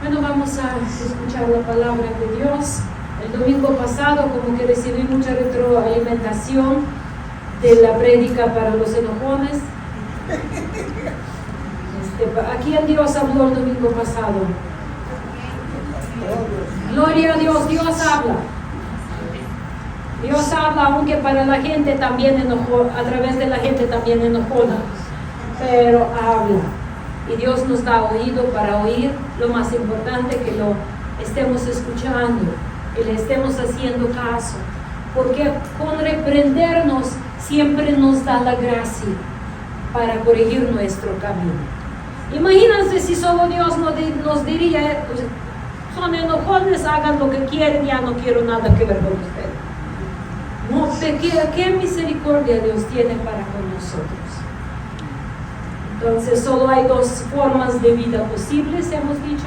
Bueno, vamos a escuchar la palabra de Dios. El domingo pasado como que recibí mucha retroalimentación de la prédica para los enojones. ¿A quién Dios habló el domingo pasado? Gloria a Dios, Dios habla. Dios habla, aunque para la gente también enojó, a través de la gente también enojona, pero habla. Y Dios nos da oído para oír. Lo más importante que lo estemos escuchando y le estemos haciendo caso, porque con reprendernos siempre nos da la gracia para corregir nuestro camino. Imagínense si solo Dios nos diría, pues, son enojones, hagan lo que quieren, ya no quiero nada que ver con ustedes. No, ¿qué misericordia Dios tiene para con nosotros? Entonces solo hay dos formas de vida posibles, hemos dicho: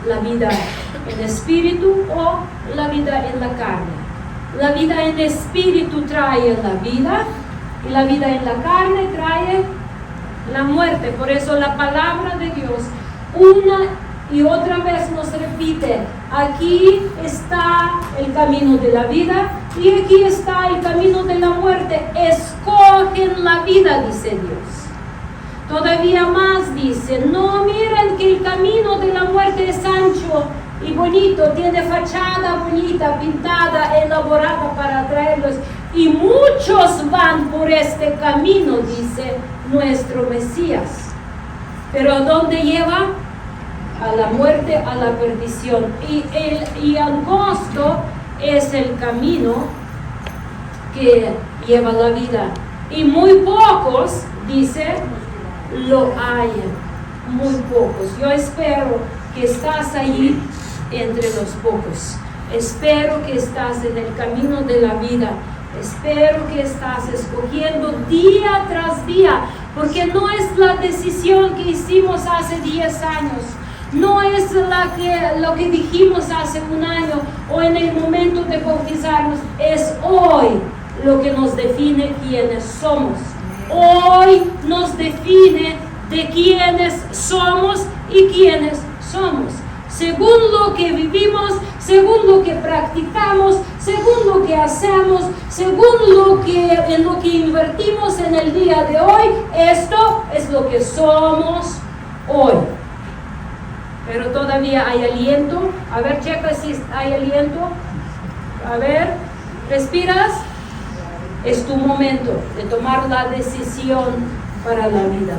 la vida en espíritu o la vida en la carne. La vida en espíritu trae la vida y la vida en la carne trae la muerte. Por eso la palabra de Dios una y otra vez nos repite: aquí está el camino de la vida y aquí está el camino de la muerte. Escogen la vida, dice Dios. Todavía más dice: no miren que el camino de la muerte es ancho y bonito, tiene fachada bonita, pintada, elaborada para atraerlos, y muchos van por este camino, dice nuestro Mesías. Pero ¿a dónde lleva? A la muerte, a la perdición. Y angosto es el camino que lleva la vida. Y muy pocos, dice, lo hallan. Muy pocos. Yo espero que estás ahí entre los pocos. Espero que estás en el camino de la vida. Espero que estás escogiendo día tras día, porque no es la decisión que hicimos hace 10 años. No es lo que dijimos hace un año o en el momento de bautizarnos. Es hoy lo que nos define quiénes somos. Hoy nos define de quiénes somos y quiénes somos. Según lo que vivimos, según lo que practicamos, según lo que hacemos, según en lo que invertimos en el día de hoy, esto es lo que somos hoy. Pero todavía hay aliento. A ver, checa si hay aliento. A ver, ¿respiras? Es tu momento de tomar la decisión para la vida.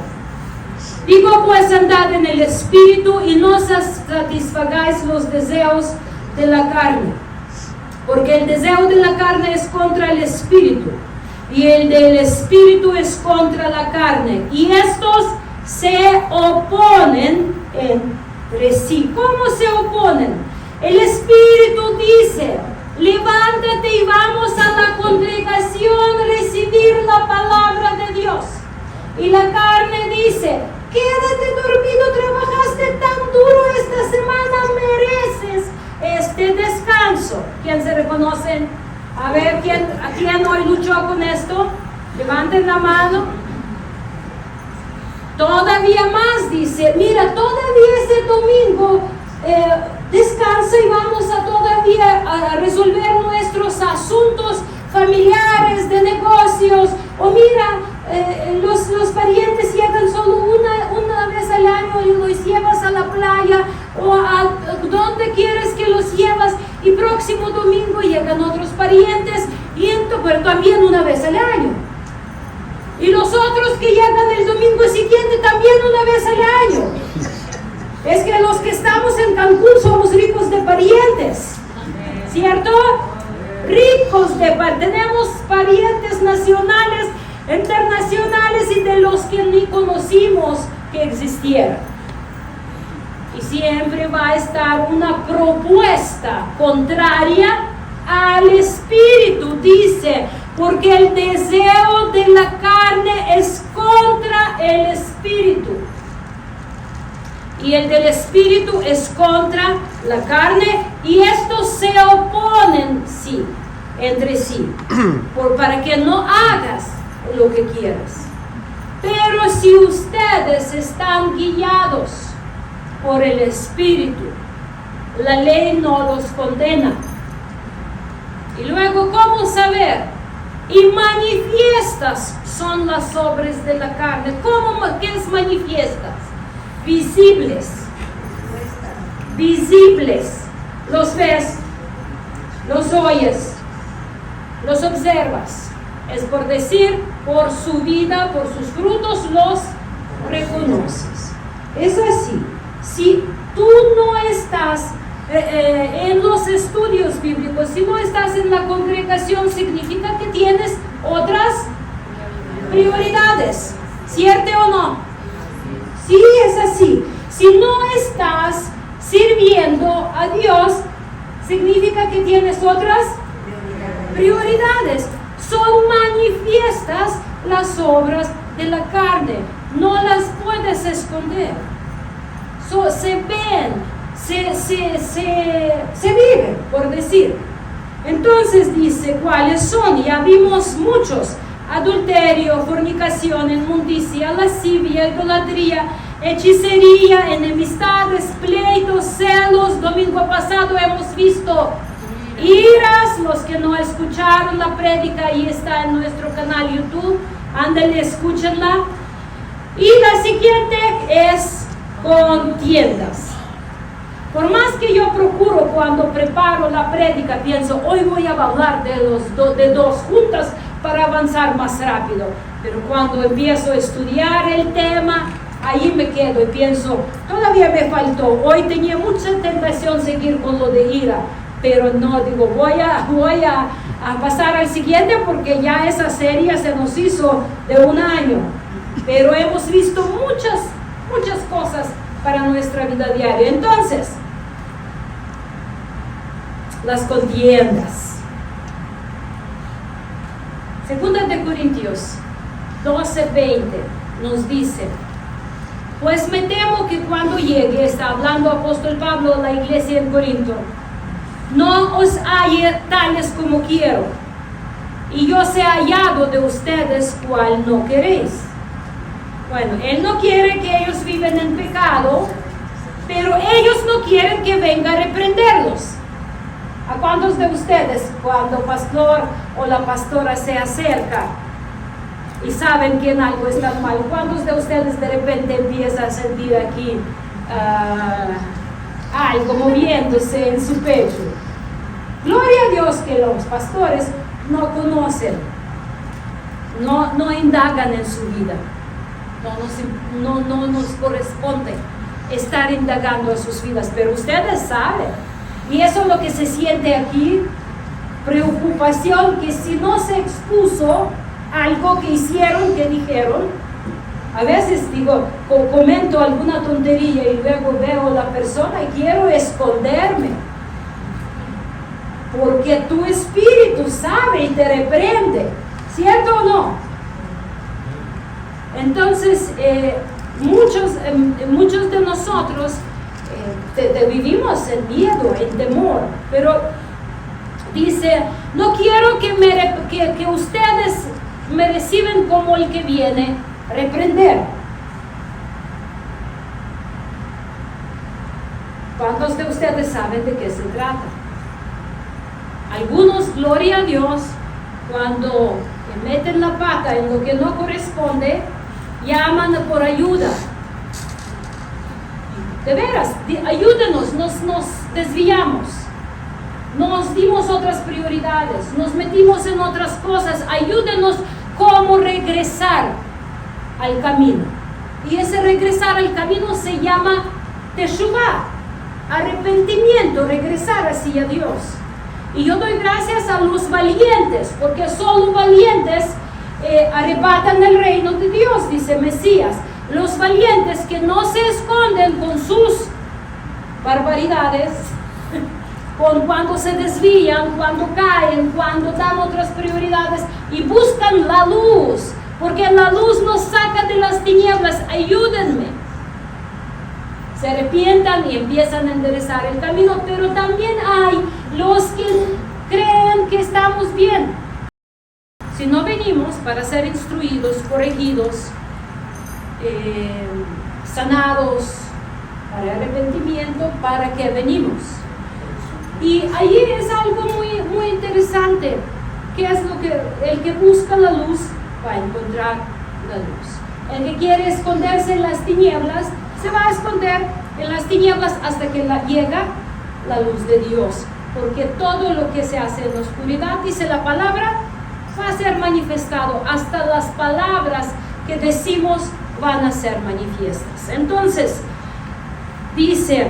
Digo pues, andad en el espíritu y no satisfagáis los deseos de la carne, porque el deseo de la carne es contra el espíritu y el del espíritu es contra la carne, y estos se oponen entre sí. ¿Cómo se oponen? El espíritu dice: levántate y vamos a la congregación a recibir la palabra de Dios. Y la carne dice: quédate dormido, trabajaste tan duro esta semana, mereces este descanso. ¿Quién se reconocen? A ver, ¿a quién hoy luchó con esto? Levanten la mano. Todavía más dice: mira, todavía este domingo descansa y vamos a resolver nuestros asuntos familiares, de negocios. O mira, los parientes llegan solo una vez al año y los llevas a la playa o a donde quieres que los llevas, y próximo domingo llegan otros parientes, pero también una vez al año. Y los otros que llegan el domingo siguiente también una vez al año. Es que los que estamos en Cancún somos ricos de parientes, ¿cierto? Ricos de parientes. Tenemos parientes nacionales, internacionales y de los que ni conocimos que existieran. Y siempre va a estar una propuesta contraria al espíritu, dice, porque el deseo de la carne es contra el espíritu y el del espíritu es contra la carne, y estos se oponen entre sí para que no hagas lo que quieras. Pero si ustedes están guiados por el Espíritu. La ley no los condena. Y luego, ¿cómo saber? Y manifiestas son las obras de la carne. ¿Qué es manifiestas? Visibles. Visibles. Los ves, los oyes, los observas. Es por decir, por su vida, por sus frutos los reconoces. Es así. Si tú no estás en los estudios bíblicos, si no estás en la congregación, significa que tienes otras prioridades. ¿Cierto o no? Sí, es así. Si no estás sirviendo a Dios, significa que tienes otras prioridades. Son manifiestas las obras de la carne. No las puedes esconder. Se ven, se viven, por decir. Entonces dice, ¿cuáles son? Ya vimos muchos: adulterio, fornicación, inmundicia, lascivia, idolatría, hechicería, enemistades, pleitos, celos. Domingo pasado hemos visto iras. Los que no escucharon la prédica, ahí está en nuestro canal YouTube, ándale, escúchenla. Y la siguiente es contiendas. Por más que yo procuro, cuando preparo la prédica, pienso, hoy voy a hablar de dos juntas para avanzar más rápido. Pero cuando empiezo a estudiar el tema, ahí me quedo y pienso, todavía me faltó. Hoy tenía mucha tentación seguir con lo de ira, pero no, digo, voy a pasar al siguiente, porque ya esa serie se nos hizo de un año. Pero hemos visto muchas cosas para nuestra vida diaria. Entonces, las contiendas. Segunda de Corintios 12:20 nos dice: pues me temo que cuando llegue, está hablando apóstol Pablo a la iglesia en Corinto, no os halle tales como quiero, y yo sea hallado de ustedes cual no queréis. Bueno, él no quiere que ellos vivan en pecado, pero ellos no quieren que venga a reprenderlos. ¿A cuántos de ustedes, cuando pastor o la pastora se acerca y saben que en algo está mal, cuántos de ustedes de repente empiezan a sentir aquí algo moviéndose en su pecho? Gloria a Dios que los pastores no conocen, no indagan en su vida. No nos corresponde estar indagando en sus vidas, pero ustedes saben. Y eso es lo que se siente aquí: preocupación, que si no se expuso algo que hicieron, que dijeron. A veces digo, comento alguna tontería y luego veo a la persona y quiero esconderme, porque tu espíritu sabe y te reprende, ¿cierto o no? Entonces, muchos de nosotros vivimos en miedo, en temor, pero dice, no quiero que ustedes me reciben como el que viene a reprender. ¿Cuántos de ustedes saben de qué se trata? Algunos, gloria a Dios, cuando meten la pata en lo que no corresponde, llaman por ayuda. De veras, ayúdenos, nos desviamos, nos dimos otras prioridades, nos metimos en otras cosas, ayúdenos cómo regresar al camino. Y ese regresar al camino se llama teshuvah, arrepentimiento, regresar hacia Dios. Y yo doy gracias a los valientes, porque solo valientes arrebatan el reino de Dios, dice Mesías. Los valientes que no se esconden con sus barbaridades, con cuando se desvían, cuando caen, cuando dan otras prioridades y buscan la luz, porque la luz nos saca de las tinieblas. Ayúdenme. Se arrepientan y empiezan a enderezar el camino, pero también hay los que creen que estamos bien. Si no venimos para ser instruidos, corregidos, sanados, para arrepentimiento, ¿para qué venimos? Y ahí es algo muy, muy interesante, que es lo que el que busca la luz va a encontrar la luz. El que quiere esconderse en las tinieblas, se va a esconder en las tinieblas hasta que llega la luz de Dios. Porque todo lo que se hace en la oscuridad, dice la palabra, va a ser manifestado. Hasta las palabras que decimos van a ser manifiestas. Entonces, dice,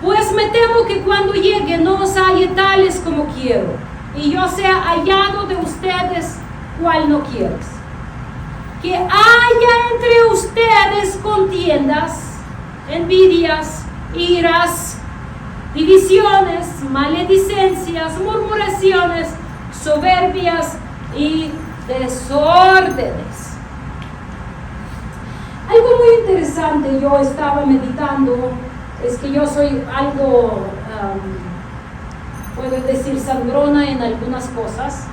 pues me temo que cuando llegue no os halle tales como quiero, y yo sea hallado de ustedes cual no quieres. Que haya entre ustedes contiendas, envidias, iras, divisiones, maledicencias, murmuraciones, soberbias y desórdenes. Algo muy interesante, yo estaba meditando, es que yo soy algo, puedo decir, sangrona en algunas cosas,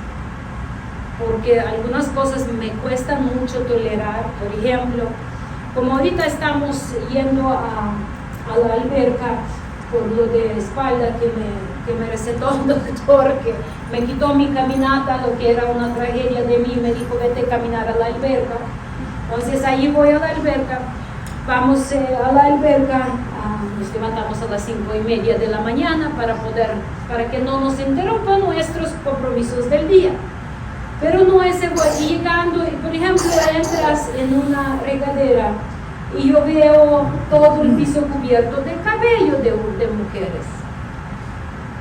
porque algunas cosas me cuestan mucho tolerar. Por ejemplo, como ahorita estamos yendo a la alberca por lo de espalda que me recetó un doctor, que me quitó mi caminata, lo que era una tragedia de mí, me dijo vete a caminar a la alberca. Entonces ahí voy a la alberca, vamos a la alberca, nos levantamos a las 5:30 de la mañana para que no nos interrumpan nuestros compromisos del día. Pero no es igual, y llegando, por ejemplo, entras en una regadera y yo veo todo el piso cubierto de cabello de mujeres.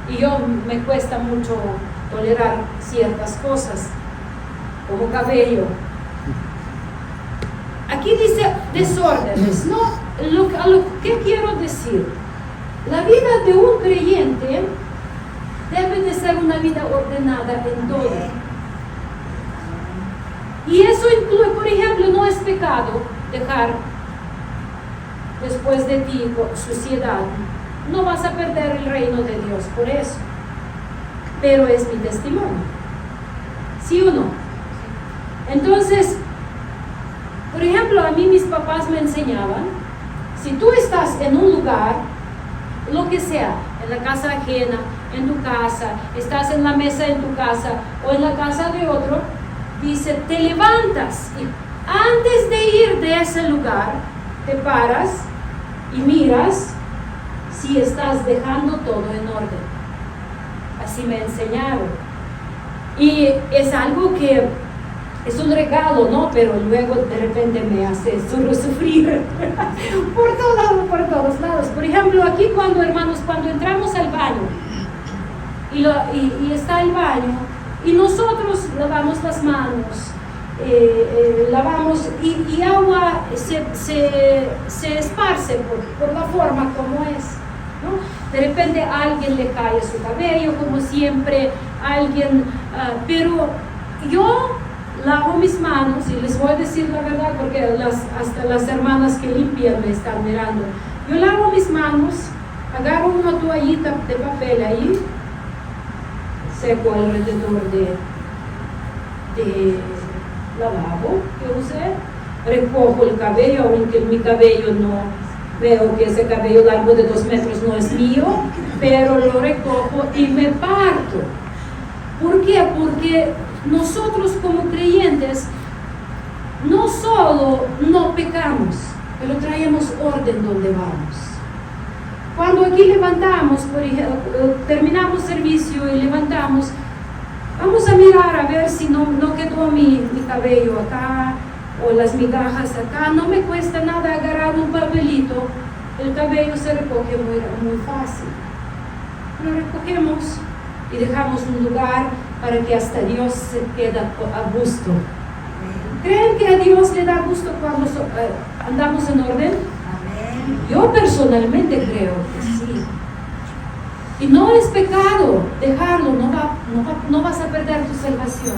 Y me cuesta mucho tolerar ciertas cosas, como cabello. Aquí dice desórdenes, ¿no? ¿Qué quiero decir? La vida de un creyente debe de ser una vida ordenada en todo. Y eso incluye, por ejemplo, no es pecado dejar después de ti suciedad. No vas a perder el reino de Dios por eso. Pero es mi testimonio. ¿Sí o no? Entonces, por ejemplo, a mí mis papás me enseñaban, si tú estás en un lugar, lo que sea, en la casa ajena, en tu casa, estás en la mesa en tu casa o en la casa de otro, dice, te levantas y antes de ir de ese lugar, te paras y miras si estás dejando todo en orden. Así me enseñaron. Y es algo que es un regalo, ¿no? Pero luego de repente me hace sufrir por todos lados. Por ejemplo, aquí cuando entramos al baño y está el baño, y nosotros lavamos las manos, lavamos y agua se esparce por la forma como es, ¿no? De repente a alguien le cae su cabello, como siempre, pero yo lavo mis manos y les voy a decir la verdad porque hasta las hermanas que limpian me están mirando. Yo lavo mis manos, agarro una toallita de papel ahí, seco alrededor de lavabo que usé, recojo el cabello, aunque mi cabello no, veo que ese cabello largo de 2 metros no es mío, pero lo recojo y me parto. ¿Por qué? Porque nosotros como creyentes no solo no pecamos, pero traemos orden donde vamos. Cuando aquí levantamos, por ejemplo, terminamos servicio y levantamos, vamos a mirar a ver si no quedó mi cabello acá o las migajas acá. No me cuesta nada agarrar un papelito, el cabello se recoge muy fácil. Lo recogemos y dejamos un lugar para que hasta Dios se quede a gusto. ¿Creen que a Dios le da gusto cuando andamos en orden? Yo personalmente creo que sí. Y no es pecado dejarlo, no vas a perder tu salvación.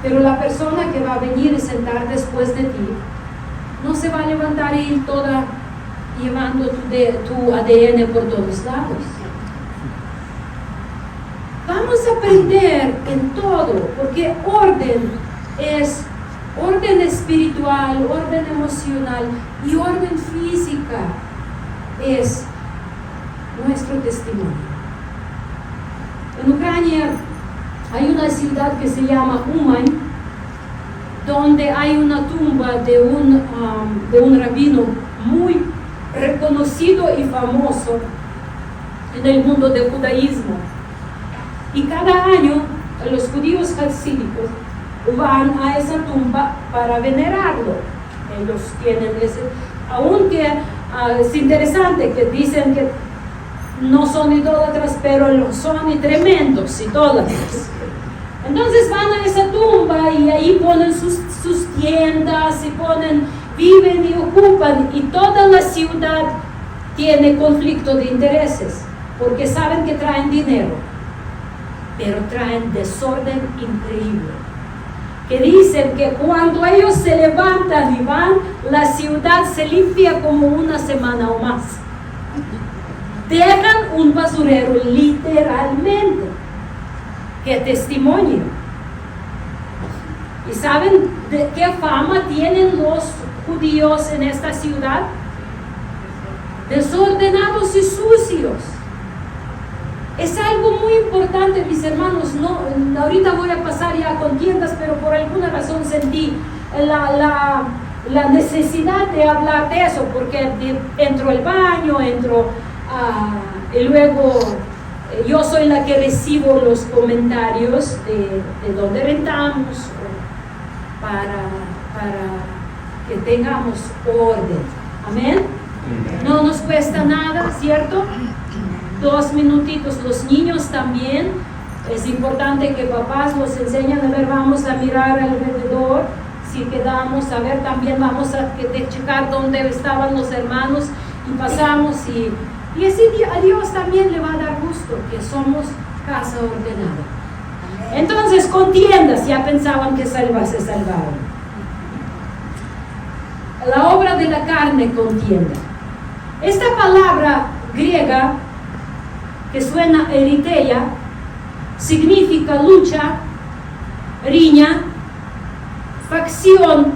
Pero la persona que va a venir y sentar después de ti, no se va a levantar y ir toda llevando tu ADN por todos lados. Vamos a aprender en todo, porque orden es orden espiritual, orden emocional y orden física. es nuestro testimonio. En Ucrania hay una ciudad que se llama Uman, donde hay una tumba de un rabino muy reconocido y famoso en el mundo del judaísmo. Y cada año los judíos hasídicos van a esa tumba para venerarlo. Ellos tienen ese, aunque es interesante que dicen que no son idólatras, pero son tremendos idólatras. Entonces van a esa tumba y ahí ponen sus tiendas y viven y ocupan, y toda la ciudad tiene conflicto de intereses, porque saben que traen dinero, pero traen desorden increíble. Que dicen que cuando ellos se levantan y van, la ciudad se limpia como una semana o más. Dejan un basurero literalmente. ¡Qué testimonio! ¿Y saben de qué fama tienen los judíos en esta ciudad? Desordenados y sucios. Es algo muy importante, mis hermanos. No, ahorita voy a pasar ya a contiendas, pero por alguna razón sentí la necesidad de hablar de eso, porque entro al baño, y luego yo soy la que recibo los comentarios de dónde rentamos, para que tengamos orden. Amén. No nos cuesta nada, ¿cierto? 2 minutitos. Los niños también. Es importante que papás los enseñen a ver, vamos a mirar alrededor. Si quedamos, a ver, también vamos a checar dónde estaban los hermanos y pasamos. Y así a Dios también le va a dar gusto que somos casa ordenada. Entonces, contiendas, ya pensaban que se salvaron. La obra de la carne, contienda. Esta palabra griega, que suena eritheia, significa lucha, riña, facción,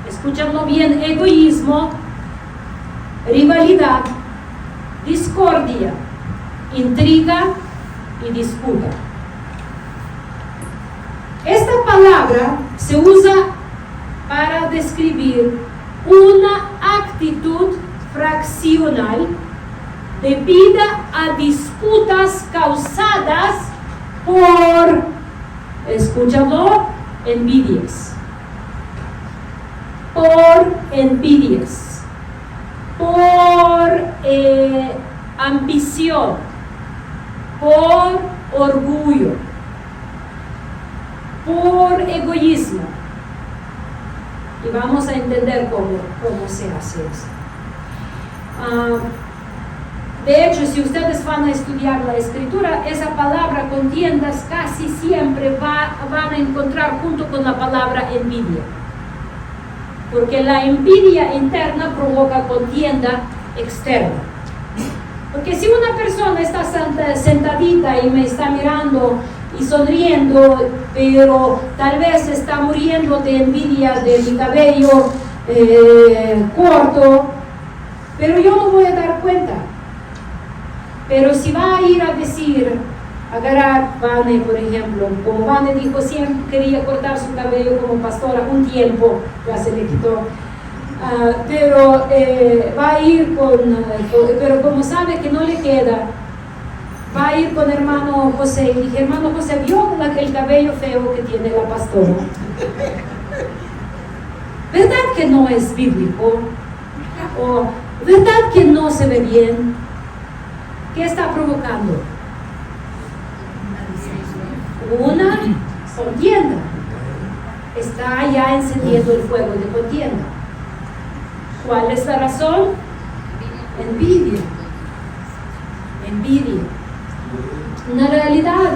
escúchalo bien, egoísmo, rivalidad, discordia, intriga y disputa. Esta palabra se usa para describir una actitud fraccional debida a disputas causadas por, escúchalo, envidias. Por envidias. Por ambición. Por orgullo. Por egoísmo. Y vamos a entender cómo se hace eso. De hecho, si ustedes van a estudiar la escritura, esa palabra contiendas casi siempre van a encontrar junto con la palabra envidia. Porque la envidia interna provoca contienda externa. Porque si una persona está sentadita y me está mirando y sonriendo, pero tal vez está muriendo de envidia de mi cabello corto, pero yo no voy a dar cuenta. Pero si va a ir a decir, agarrar Vane, por ejemplo, como Vane dijo, siempre quería cortar su cabello como pastora, un tiempo, ya se le quitó, pero va a ir pero como sabe que no le queda, va a ir con hermano José, y dije, hermano José, ¿vio el cabello feo que tiene la pastora? ¿Verdad que no es bíblico? ¿O verdad que no se ve bien? ¿Qué está provocando? Una contienda. Está ya encendiendo el fuego de contienda. ¿Cuál es la razón? Envidia. Envidia. En la realidad,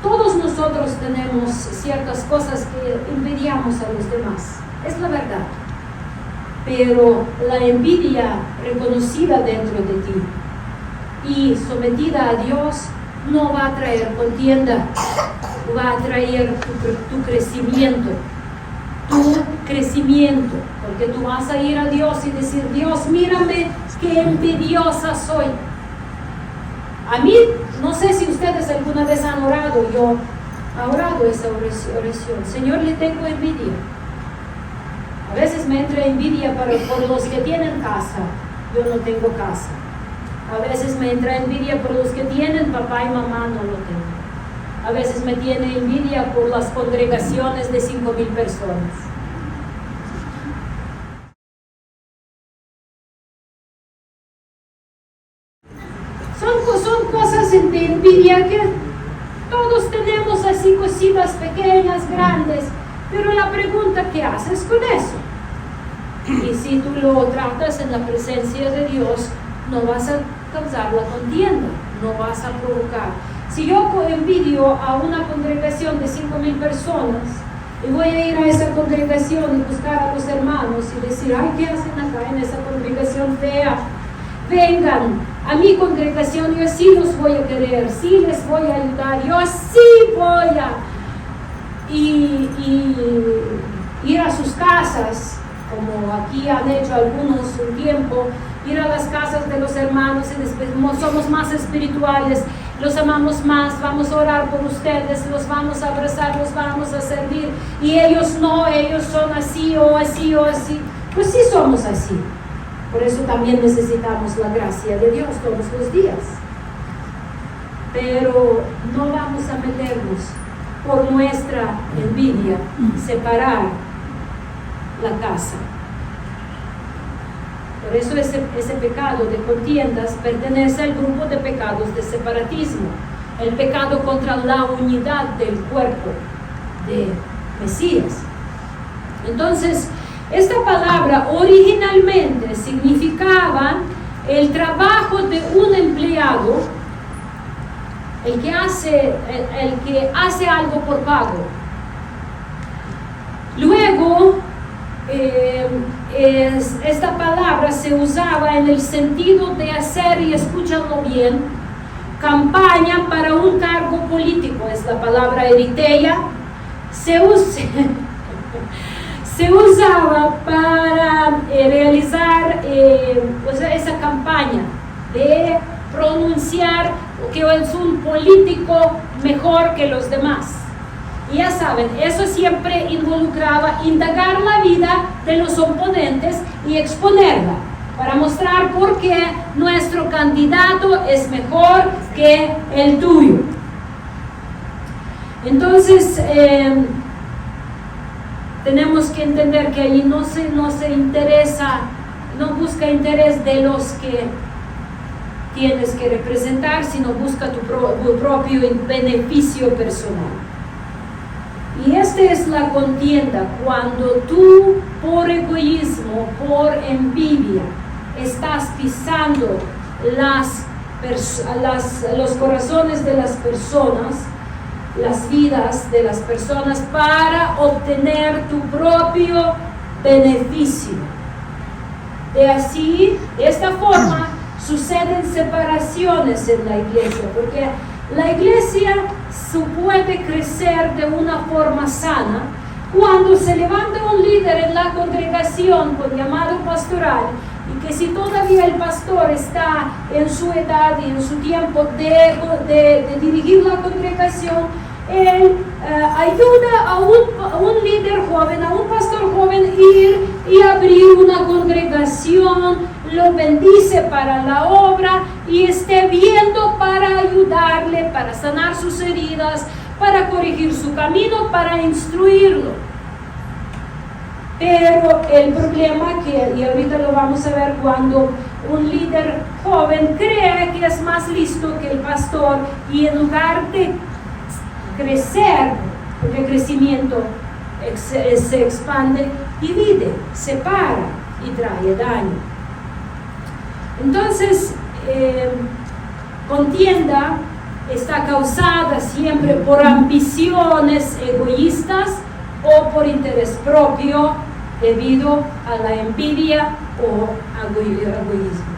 todos nosotros tenemos ciertas cosas que envidiamos a los demás. Es la verdad. Pero la envidia reconocida dentro de ti y sometida a Dios no va a traer contienda, va a traer tu crecimiento, tu crecimiento, porque tú vas a ir a Dios y decir, Dios, mírame qué envidiosa soy. A mí, no sé si ustedes alguna vez han orado, yo he orado esa oración, Señor, le tengo envidia. A veces me entra envidia por los que tienen casa, yo no tengo casa. A veces me entra envidia por los que tienen papá y mamá, no lo tengo. A veces me tiene envidia por las congregaciones de 5,000 personas. Son cosas de envidia que todos tenemos, así cositas pequeñas, grandes, pero la pregunta, ¿qué haces con eso? Y si tú lo tratas en la presencia de Dios, no vas a causar la contienda, no vas a provocar. Si yo envidio a una congregación de 5,000 personas y voy a ir a esa congregación y buscar a los hermanos y decir, ay, ¿qué hacen acá en esa congregación fea? Vengan a mi congregación, yo sí los voy a querer, sí les voy a ayudar, yo sí voy a ir a sus casas, como aquí han hecho algunos un tiempo, ir a las casas de los hermanos y después somos más espirituales, los amamos más, vamos a orar por ustedes, los vamos a abrazar, los vamos a servir, y ellos no, ellos son así o así o así. Pues sí somos así. Por eso también necesitamos la gracia de Dios todos los días. Pero no vamos a meternos por nuestra envidia, separar la casa. Por eso ese pecado de contiendas pertenece al grupo de pecados de separatismo, el pecado contra la unidad del cuerpo de Mesías. Entonces, esta palabra originalmente significaba el trabajo de un empleado, el que hace algo por pago. Luego, esta palabra se usaba en el sentido de hacer, y escúchalo bien, campaña para un cargo político. Es la palabra eriteia. Se usaba para realizar esa campaña de pronunciar que es un político mejor que los demás. Y ya saben, eso siempre involucraba indagar la vida de los oponentes y exponerla para mostrar por qué nuestro candidato es mejor que el tuyo. Entonces, tenemos que entender que ahí no se interesa, no busca interés de los que tienes que representar, sino busca tu propio beneficio personal. Y esta es la contienda, cuando tú por egoísmo, por envidia, estás pisando los corazones de las personas, las vidas de las personas, para obtener tu propio beneficio. De esta forma suceden separaciones en la iglesia, porque la iglesia puede crecer de una forma sana cuando se levanta un líder en la congregación con llamado pastoral, y que si todavía el pastor está en su edad y en su tiempo de dirigir la congregación, él ayuda a un líder joven, a un pastor joven, ir y abrir una congregación, lo bendice para la obra y esté viendo para ayudarle, para sanar sus heridas, para corregir su camino, para instruirlo. Pero el problema y ahorita lo vamos a ver, cuando un líder joven cree que es más listo que el pastor, y en lugar de crecer, porque el crecimiento se expande, divide, separa y trae daño. Entonces, contienda está causada siempre por ambiciones egoístas o por interés propio debido a la envidia o egoísmo.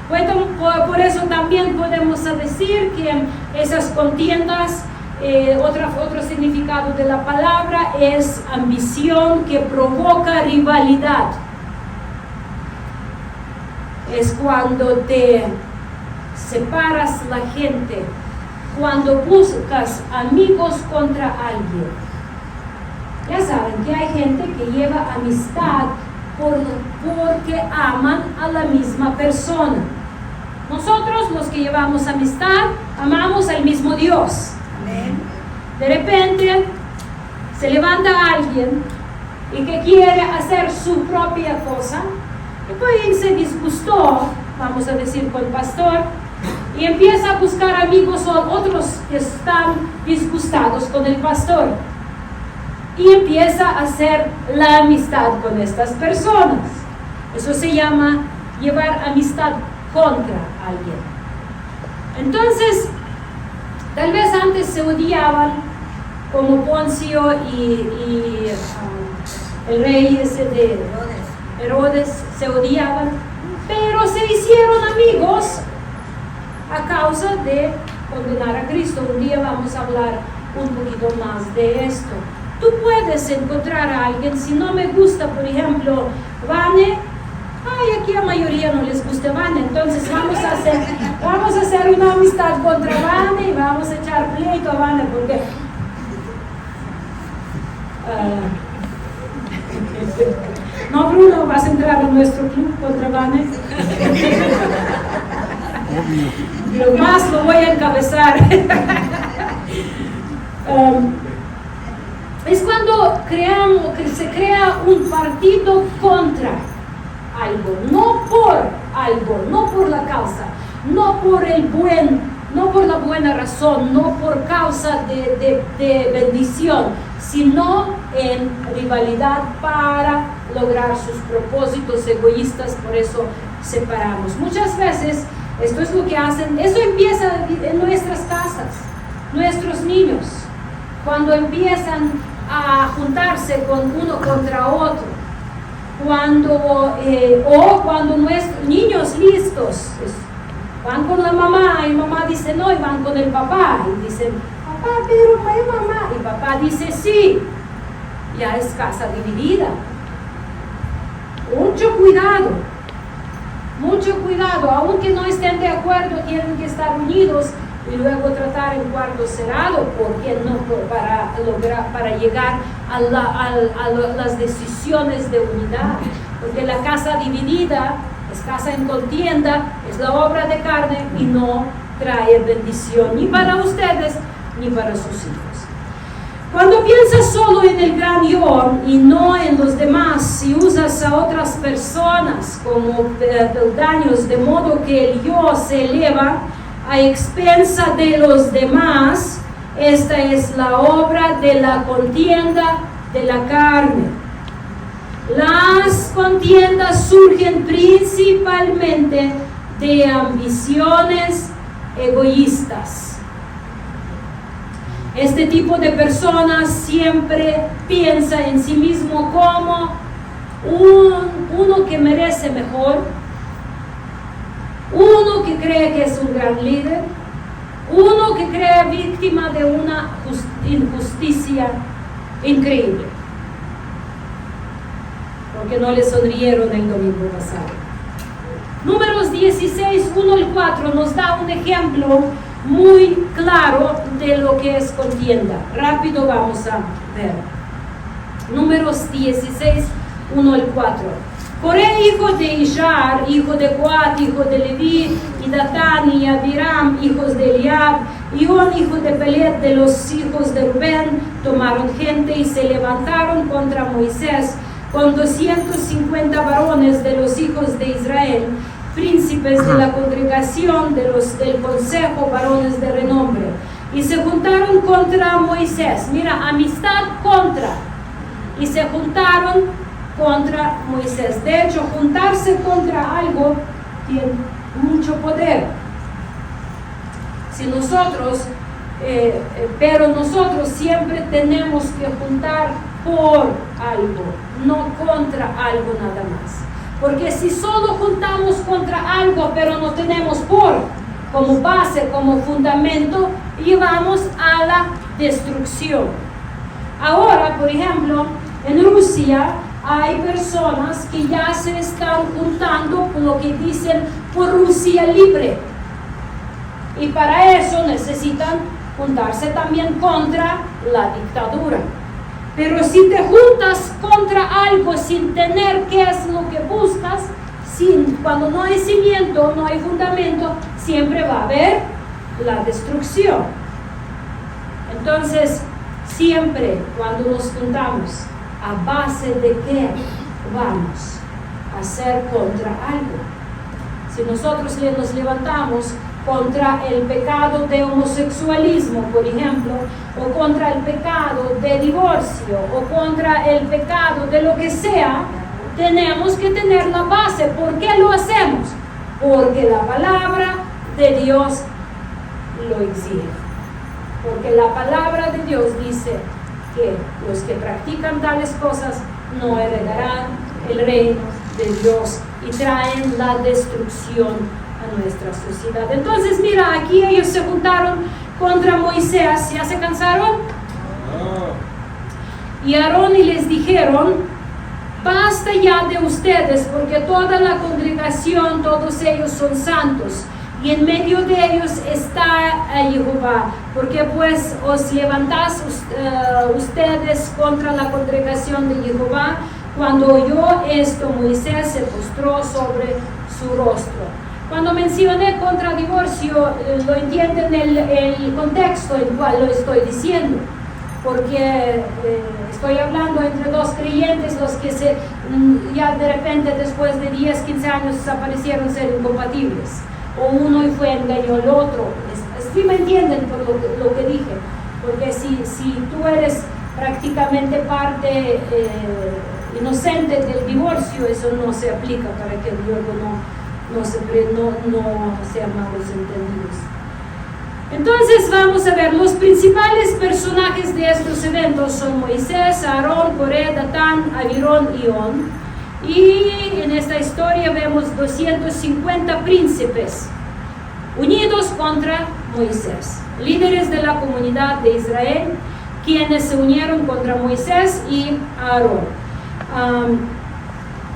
Bueno, por eso también podemos decir que esas contiendas otro significado de la palabra es ambición que provoca rivalidad. Es cuando te separas la gente, cuando buscas amigos contra alguien. Ya saben que hay gente que lleva amistad porque aman a la misma persona. Nosotros, los que llevamos amistad, amamos al mismo Dios. Amén. De repente se levanta alguien y que quiere hacer su propia cosa, y pues se disgustó, vamos a decir, con el pastor, y empieza a buscar amigos o otros que están disgustados con el pastor, y empieza a hacer la amistad con estas personas. Eso se llama llevar amistad contra alguien. Entonces, tal vez antes se odiaban, como Poncio y el rey ese de Herodes se odiaban, pero se hicieron amigos a causa de condenar a Cristo. Un día vamos a hablar un poquito más de esto. Tú puedes encontrar a alguien, si no me gusta, por ejemplo, Vane, aquí a mayoría no les gusta Vane, entonces vamos a hacer una amistad contra Vane y vamos a echar pleito a Vane porque no, Bruno, vas a entrar en nuestro club contra Vane. Lo más lo voy a encabezar. Es cuando se crea un partido contra algo, no por algo, no por la causa, no por la buena razón, no por causa de bendición, sino en rivalidad para lograr sus propósitos egoístas. Por eso separamos. Muchas veces esto es lo que hacen, eso empieza en nuestras casas, nuestros niños, cuando empiezan a juntarse con uno contra otro, cuando nuestros niños listos van con la mamá y mamá dice no, y van con el papá y dicen papá, pero mamá, y papá dice sí, ya es casa dividida. Mucho cuidado, aunque no estén de acuerdo, tienen que estar unidos y luego tratar en cuarto cerrado, porque no para llegar a las decisiones de unidad, porque la casa dividida es casa en contienda, es la obra de carne y no trae bendición ni para ustedes ni para sus hijos. Cuando piensas solo en el gran yo y no en los demás, si usas a otras personas como peldaños de modo que el yo se eleva a expensa de los demás, esta es la obra de la contienda de la carne. Las contiendas surgen principalmente de ambiciones egoístas. Este tipo de personas siempre piensa en sí mismo como uno que merece mejor, uno que cree que es un gran líder, uno que cree víctima de una injusticia increíble, porque no le sonrieron el domingo pasado. Números 16, 1 al 4 nos da un ejemplo muy claro de lo que es contienda. Rápido vamos a ver. Números 16, 1 al 4. Coré, hijo de Ishar, hijo de Coat, hijo de Leví, y Datán y Abiram, hijos de Eliab, y On, hijo de Pelet, de los hijos de Rubén, tomaron gente y se levantaron contra Moisés con 250 varones de los hijos de Israel, príncipes de la congregación del consejo, varones de renombre, y se juntaron contra Moisés. Mira, amistad contra, y se juntaron contra Moisés. De hecho, juntarse contra algo tiene mucho poder. Pero nosotros siempre tenemos que juntar por algo, no contra algo nada más. Porque si solo juntamos contra algo, pero no tenemos por como base, como fundamento, llevamos a la destrucción. Ahora, por ejemplo, en Rusia hay personas que ya se están juntando con lo que dicen por Rusia libre. Y para eso necesitan juntarse también contra la dictadura. Pero si te juntas contra algo sin tener qué es lo que buscas, cuando no hay cimiento, no hay fundamento, siempre va a haber la destrucción. Entonces, siempre cuando nos juntamos, ¿a base de qué vamos a hacer contra algo? Si nosotros nos levantamos contra el pecado de homosexualismo, por ejemplo, o contra el pecado de divorcio, o contra el pecado de lo que sea, tenemos que tener la base. ¿Por qué lo hacemos? Porque la palabra de Dios lo exige. Porque la palabra de Dios dice que los que practican tales cosas no heredarán el reino de Dios y traen la destrucción a nuestra sociedad. Entonces, mira, aquí ellos se juntaron contra Moisés. ¿Ya se cansaron? Y Aarón y les dijeron: basta ya de ustedes, porque toda la congregación, todos ellos son santos, y en medio de ellos está Jehová. Porque pues os levantás ustedes contra la congregación de Jehová. Cuando oyó esto, Moisés se postró sobre su rostro. Cuando mencioné contra divorcio, lo entienden el contexto en el cual lo estoy diciendo. Porque estoy hablando entre dos creyentes, los que ya de repente después de 10, 15 años aparecieron ser incompatibles. O uno y fue engañó al otro. ¿Sí me entienden por lo que dije? Porque si tú eres prácticamente parte inocente del divorcio, eso no se aplica para que luego no sean malos entendidos. Entonces vamos a ver, los principales personajes de estos eventos son Moisés, Aarón, Coré, Datán, Abirón y On. Y en esta historia vemos 250 príncipes unidos contra Moisés, líderes de la comunidad de Israel, quienes se unieron contra Moisés y Aarón.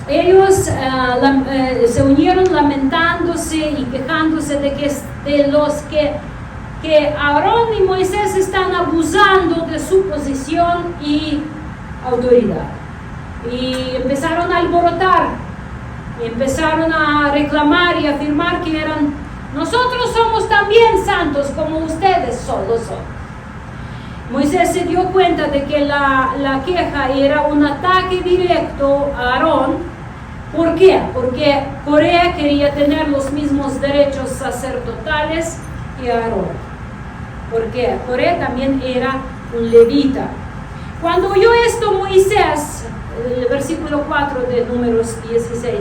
Ellos se unieron lamentándose y quejándose de los que Aarón y Moisés están abusando de su posición y autoridad. Y empezaron a alborotar, y empezaron a reclamar y afirmar que nosotros somos también santos como ustedes solo son. Moisés se dio cuenta de que la queja era un ataque directo a Aarón. ¿Por qué? Porque Coré quería tener los mismos derechos sacerdotales que Aarón. Porque Coré también era un levita. Cuando oyó esto Moisés, el versículo 4 de Números 16,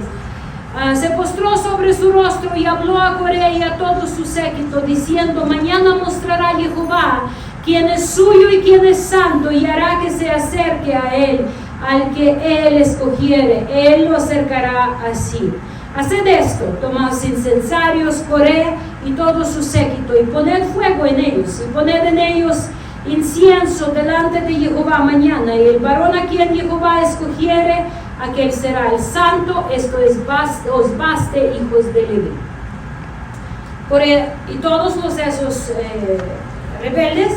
se postró sobre su rostro y habló a Coré y a todo su séquito, diciendo: mañana mostrará Jehová quién es suyo y quién es santo, y hará que se acerque a él, al que él escogiere, él lo acercará así. Haced esto: tomad incensarios, Coré y todo su séquito, y poned fuego en ellos, y poned en ellos incienso delante de Jehová mañana, y el varón a quien Jehová escogiere, aquel será el santo. Esto os baste, hijos de Leví. Coré y todos esos rebeldes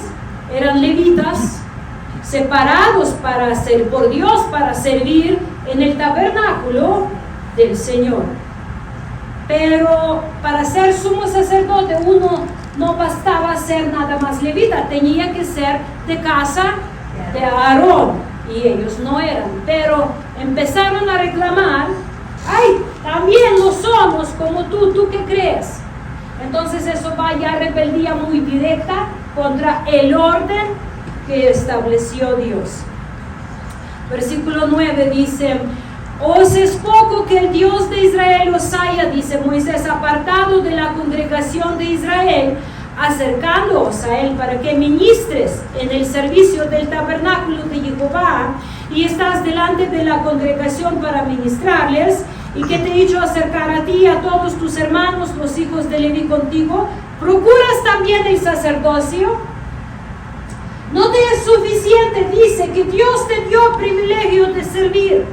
eran levitas, separados por Dios para servir en el tabernáculo del Señor. Pero para ser sumo sacerdote uno no bastaba ser nada más levita, tenía que ser de casa de Aarón, y ellos no eran. Pero empezaron a reclamar: ¡ay, también lo somos como tú qué crees! Entonces eso va ya rebeldía muy directa contra el orden que estableció Dios. Versículo 9 dice: os es poco que el Dios de Israel os haya, dice Moisés, apartado de la congregación de Israel, acercándoos a él para que ministres en el servicio del tabernáculo de Jehová, y estás delante de la congregación para ministrarles, y que te he hecho acercar a ti y a todos tus hermanos, los hijos de Leví contigo. ¿Procuras también el sacerdocio? No te es suficiente, dice que Dios te dio privilegio de servir.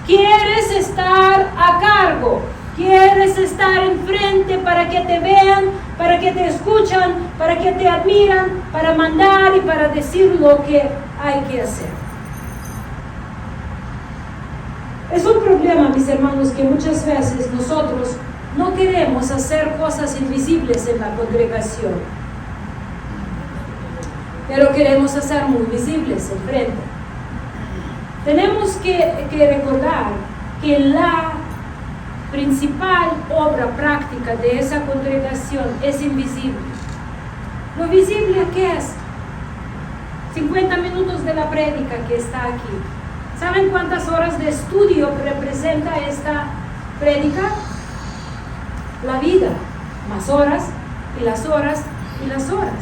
Quieres estar a cargo, quieres estar enfrente para que te vean, para que te escuchan, para que te admiran, para mandar y para decir lo que hay que hacer. Es un problema, mis hermanos, que muchas veces nosotros no queremos hacer cosas invisibles en la congregación, pero queremos hacer muy visibles enfrente. Tenemos que recordar que la principal obra práctica de esa congregación es invisible. Lo visible, ¿qué es? 50 minutos de la prédica que está aquí. ¿Saben cuántas horas de estudio representa esta prédica? La vida, más horas y las horas y las horas.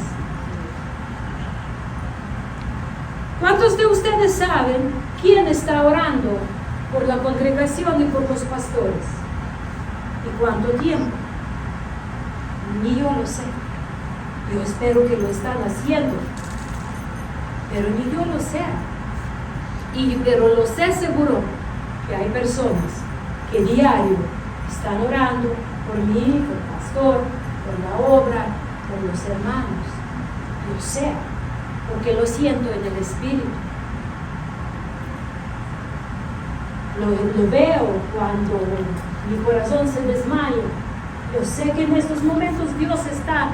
¿Cuántos de ustedes saben quién está orando por la congregación y por los pastores? ¿Y cuánto tiempo? Ni yo lo sé. Yo espero que lo están haciendo, pero ni yo lo sé. Pero lo sé seguro que hay personas que diario están orando por mí, por el pastor, por la obra, por los hermanos. Lo sé, porque lo siento en el espíritu. Lo veo cuando mi corazón se desmaya. Yo sé que en estos momentos Dios está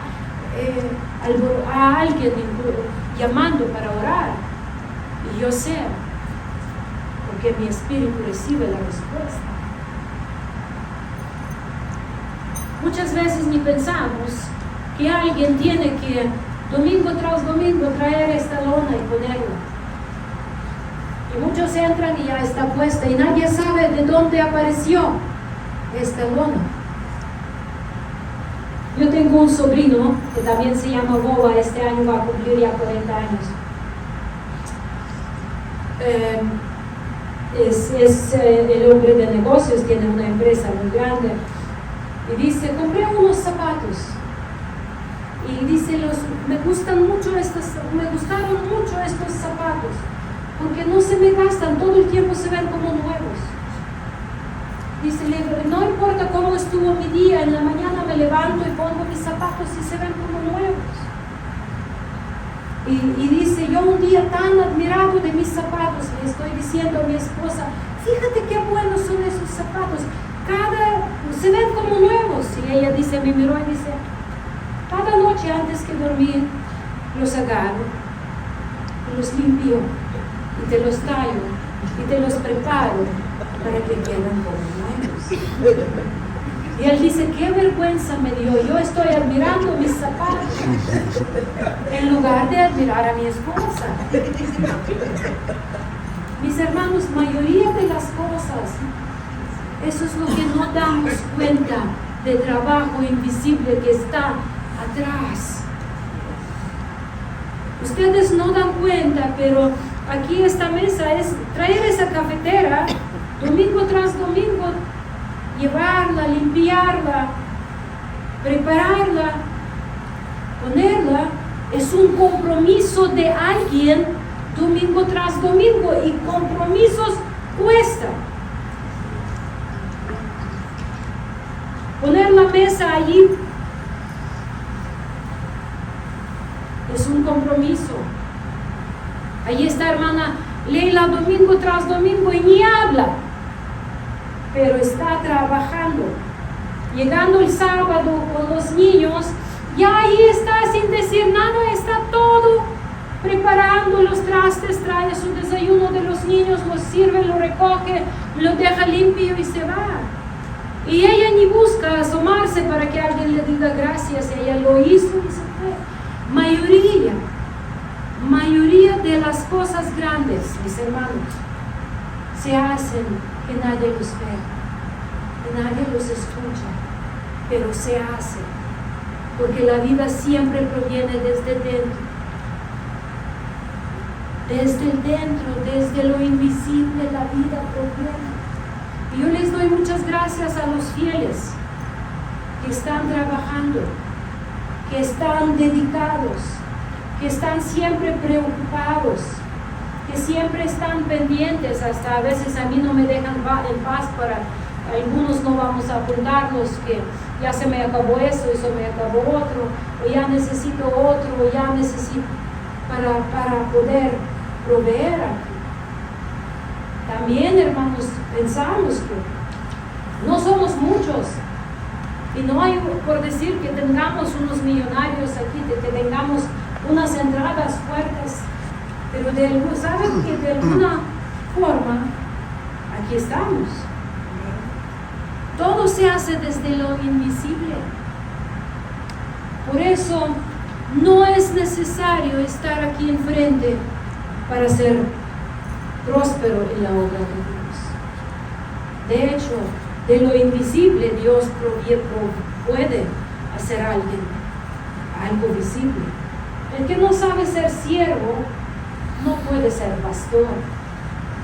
a alguien llamando para orar. Y yo sé, porque mi espíritu recibe la respuesta. Muchas veces ni pensamos que alguien tiene que domingo tras domingo traer esta lona y ponerla. Y muchos entran y ya está puesta y nadie sabe de dónde apareció esta lona. Yo tengo un sobrino que también se llama Boba, este año va a cumplir ya 40 años. Es el hombre de negocios, tiene una empresa muy grande. Y dice, compré unos zapatos. Y dice, me gustaron mucho estos zapatos, porque no se me gastan, todo el tiempo se ven como nuevos. Dice, no importa cómo estuvo mi día, en la mañana me levanto y pongo mis zapatos y se ven como nuevos. Y dice, yo un día tan admirado de mis zapatos, le estoy diciendo a mi esposa, fíjate qué buenos son esos zapatos, se ven como nuevos. Y ella dice, me miró y dice, cada noche antes que dormir, los agarro, los limpio, y te los tallo, y te los preparo, para que queden como nuevos. Y él dice, qué vergüenza me dio, yo estoy admirando mis zapatos, en lugar de admirar a mi esposa. Mis hermanos, mayoría de las cosas, eso es lo que no damos cuenta del trabajo invisible que está atrás. Ustedes no dan cuenta, pero aquí esta mesa es traer esa cafetera domingo tras domingo, llevarla, limpiarla, prepararla, ponerla, es un compromiso de alguien domingo tras domingo, y compromisos cuesta. Poner la mesa allí es un compromiso. Allí está hermana Leila domingo tras domingo y ni habla, pero está trabajando. Llegando el sábado con los niños, ya ahí está sin decir nada, está todo preparando los trastes, trae su desayuno de los niños, los sirve, lo recoge, lo deja limpio y se va. Y ella ni busca asomarse para que alguien le diga gracias, ella lo hizo y se fue. Mayoría de las cosas grandes, mis hermanos, se hacen que nadie los ve, que nadie los escucha, pero se hace, porque la vida siempre proviene desde dentro. Desde el dentro, desde lo invisible, la vida proviene. Y yo les doy muchas gracias a los fieles que están trabajando, que están dedicados, que están siempre preocupados, que siempre están pendientes, hasta a veces a mí no me dejan en paz para algunos, no vamos a apuntarnos que ya se me acabó esto, eso me acabó otro, o ya necesito otro, o ya necesito para poder proveer aquí. También, hermanos, pensamos que no somos muchos, y no hay por decir que tengamos unos millonarios aquí, que tengamos unas entradas fuertes, pero saben que de alguna forma aquí estamos. Todo se hace desde lo invisible. Por eso no es necesario estar aquí enfrente para ser próspero en la obra de Dios. De hecho, de lo invisible Dios puede hacer algo visible. El que no sabe ser siervo no puede ser pastor.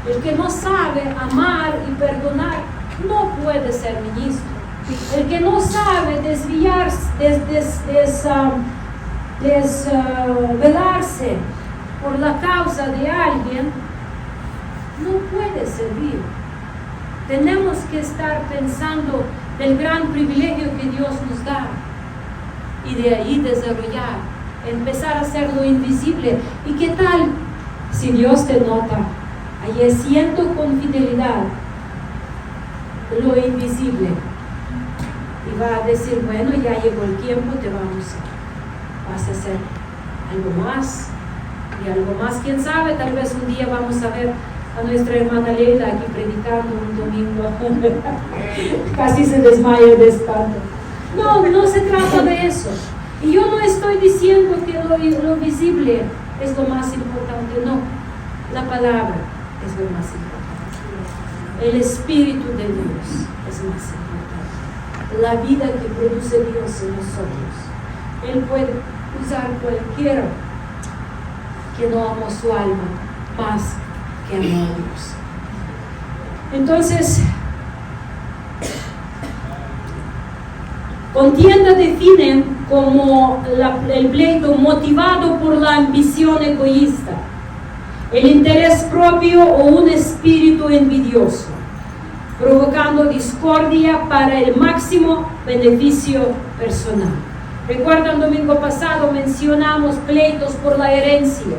El que no sabe amar y perdonar no puede ser ministro. El que no sabe desvelarse por la causa de alguien no puede servir. Tenemos que estar pensando del gran privilegio que Dios nos da y de ahí desarrollar, empezar a hacer lo invisible. ¿Y qué tal si Dios te nota? Ahí siento con fidelidad lo invisible y va a decir, bueno, ya llegó el tiempo, vas a hacer algo más y algo más. Quién sabe, tal vez un día vamos a ver a nuestra hermana Leila aquí predicando un domingo. Casi se desmaya de espanto. No se trata de eso. Y yo no estoy diciendo que lo visible es lo más importante, no. La palabra es lo más importante. El Espíritu de Dios es más importante. La vida que produce Dios en nosotros. Él puede usar cualquiera que no amó su alma más que amó a Dios. Entonces, contienda definen como el pleito motivado por la ambición egoísta, el interés propio o un espíritu envidioso, provocando discordia para el máximo beneficio personal. Recuerdan, domingo pasado mencionamos pleitos por la herencia,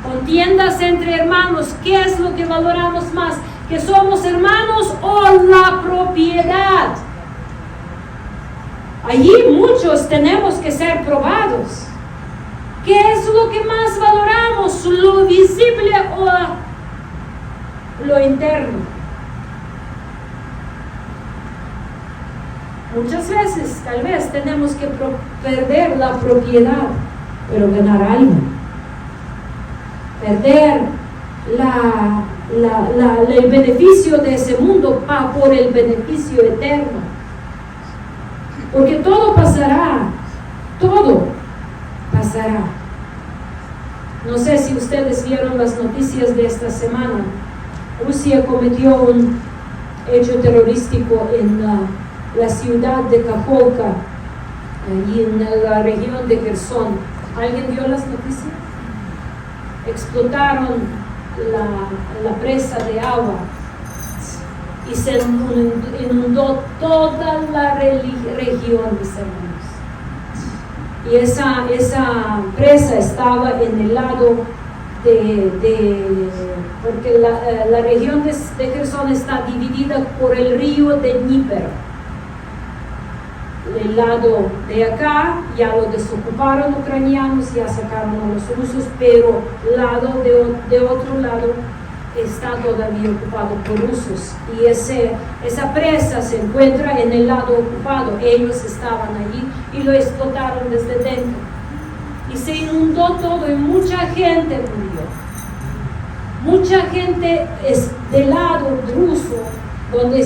contiendas entre hermanos. ¿Qué es lo que valoramos más? ¿Que somos hermanos o la propiedad? Allí muchos tenemos que ser probados. ¿Qué es lo que más valoramos? ¿Lo visible o lo interno? Muchas veces, tal vez, tenemos que perder la propiedad, pero ganar algo. Perder el beneficio de ese mundo por el beneficio eterno. Porque todo pasará, todo pasará. No sé si ustedes vieron las noticias de esta semana. Rusia cometió un hecho terrorístico en la ciudad de Kakhovka y en la región de Kherson. ¿Alguien vio las noticias? Explotaron la presa de agua y se inundó toda la región, mis hermanos. Y esa presa estaba en el lado porque la región de Kherson está dividida por el río de Dnieper. El lado de acá ya lo desocuparon ucranianos, ya sacaron a los rusos, pero de otro lado está todavía ocupado por rusos. Y esa presa se encuentra en el lado ocupado. Ellos estaban allí y lo explotaron desde dentro. Y se inundó todo y mucha gente murió. Mucha gente es del lado ruso, donde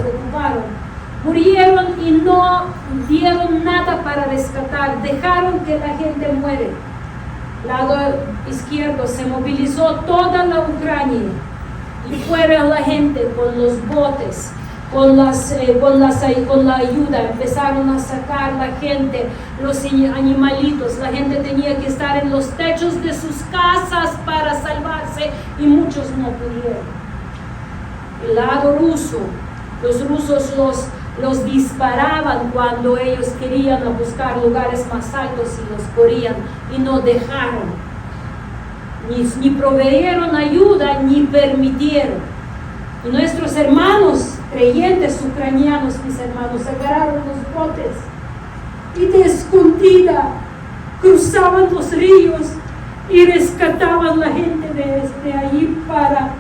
ocuparon. Murieron y no dieron nada para rescatar, dejaron que la gente muere. Lado izquierdo se movilizó toda la Ucrania y fuera la gente con los botes con la ayuda, empezaron a sacar la gente, los animalitos. La gente tenía que estar en los techos de sus casas para salvarse y muchos no pudieron. El lado ruso, los rusos los disparaban cuando ellos querían buscar lugares más altos y los corrían y no dejaron, ni proveyeron ayuda ni permitieron. Y nuestros hermanos creyentes ucranianos, mis hermanos, agarraron los botes y de escondida cruzaban los ríos y rescataban la gente de ahí para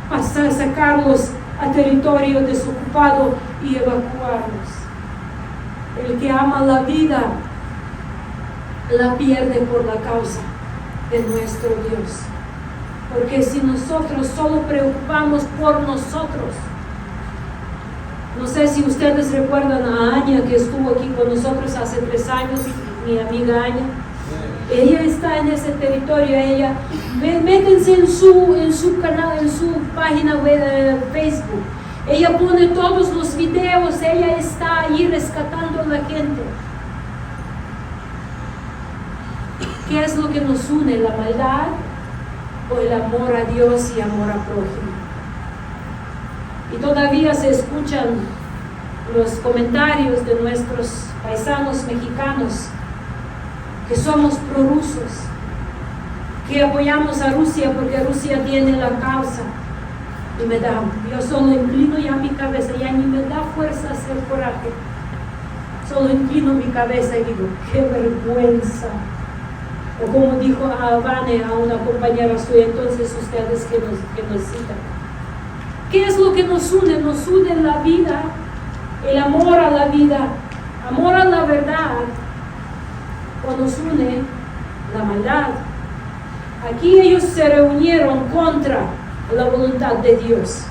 pasar, sacarlos a territorio desocupado y evacuarlos. El que ama la vida la pierde por la causa de nuestro Dios. Porque si nosotros solo preocupamos por nosotros, no sé si ustedes recuerdan a Aña que estuvo aquí con nosotros hace 3 años, mi amiga Aña. Ella está en ese territorio. Ella, métense en su canal, en su página web, Facebook. Ella pone todos los videos, ella está ahí rescatando a la gente. ¿Qué es lo que nos une? ¿La maldad o el amor a Dios y amor a prójimo? Y todavía se escuchan los comentarios de nuestros paisanos mexicanos que somos prorrusos, que apoyamos a Rusia porque Rusia tiene la causa. Y yo solo inclino ya mi cabeza, ya ni me da fuerza hacer coraje. Solo inclino mi cabeza y digo, qué vergüenza. O como dijo a Vane, a una compañera suya, entonces ustedes que nos citan. ¿Qué es lo que nos une? Nos une la vida, el amor a la vida, amor a la verdad, o nos une la maldad. Aquí ellos se reunieron contra la voluntad de Dios.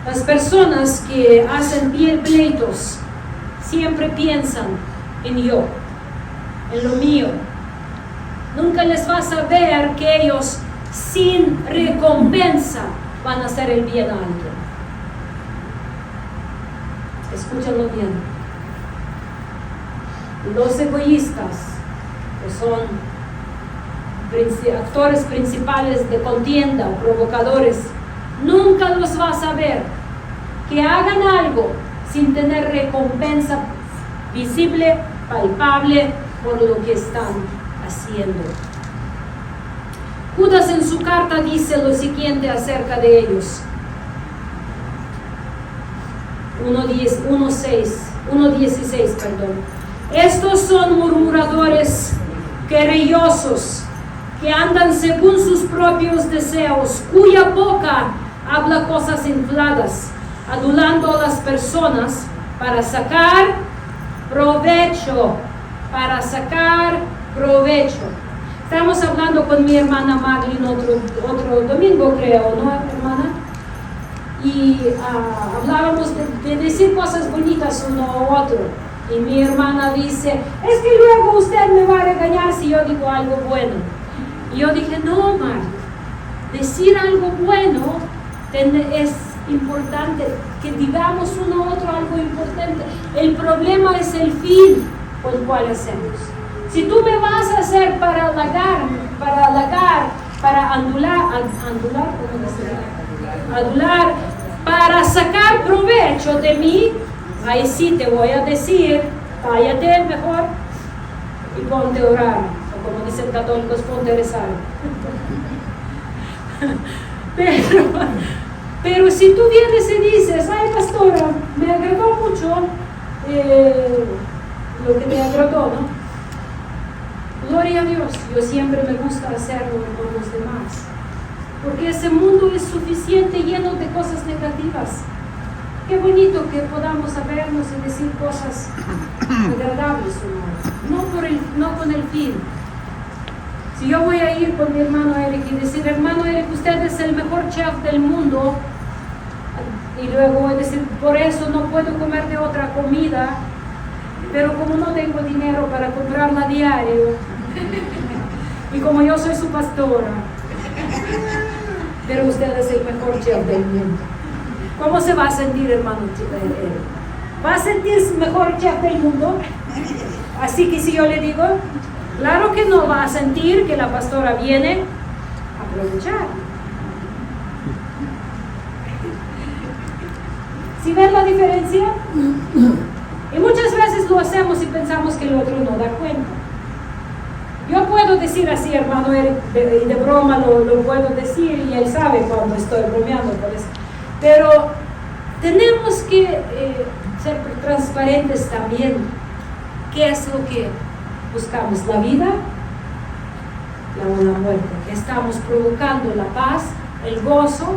Las personas que hacen pleitos siempre piensan en yo, en lo mío. Nunca les vas a ver que ellos sin recompensa van a hacer el bien a alguien. Escúchalo bien. Los egoístas, que son actores principales de contienda o provocadores, nunca los vas a ver que hagan algo sin tener recompensa visible, palpable por lo que están haciendo. Judas en su carta dice lo siguiente acerca de ellos. 1:16, perdón. Estos son murmuradores, querellosos, que andan según sus propios deseos, cuya boca habla cosas infladas, adulando a las personas para sacar provecho. Estamos hablando con mi hermana Maglin otro domingo, creo, ¿no, hermana? Y hablábamos de decir cosas bonitas uno a otro. Y mi hermana dice, es que luego usted me va a regañar si yo digo algo bueno. Y yo dije, no, Mar, decir algo bueno es importante, que digamos uno a otro algo importante. El problema es el fin por el cual hacemos. Si tú me vas a hacer para halagar, para adular, para sacar provecho de mí, ahí sí te voy a decir, cállate mejor y ponte a orar. Como dicen católicos, ponte a rezar. Pero si tú vienes y dices, ay pastora, me agradó mucho lo que me agradó, ¿no? Gloria a Dios, yo siempre me gusta hacerlo con los demás. Porque ese mundo es suficiente lleno de cosas negativas. Qué bonito que podamos vernos y decir cosas agradables, no con el fin. Si yo voy a ir con mi hermano Eric y decir, hermano Eric, usted es el mejor chef del mundo, y luego voy a decir, por eso no puedo comer de otra comida, pero como no tengo dinero para comprarla diario, y como yo soy su pastora, pero usted es el mejor chef del mundo. ¿Cómo se va a sentir, hermano? ¿Va a sentirse mejor chef del mundo? Así que si yo le digo, claro que no va a sentir que la pastora viene a aprovechar. ¿Sí ven la diferencia? Y muchas veces lo hacemos y pensamos que el otro no da cuenta. Yo puedo decir así, hermano Eric, de broma lo puedo decir y él sabe cuando estoy bromeando por eso. Pero tenemos que ser transparentes también. ¿Qué es lo que buscamos? ¿La vida? La muerte. ¿Estamos provocando la paz, el gozo?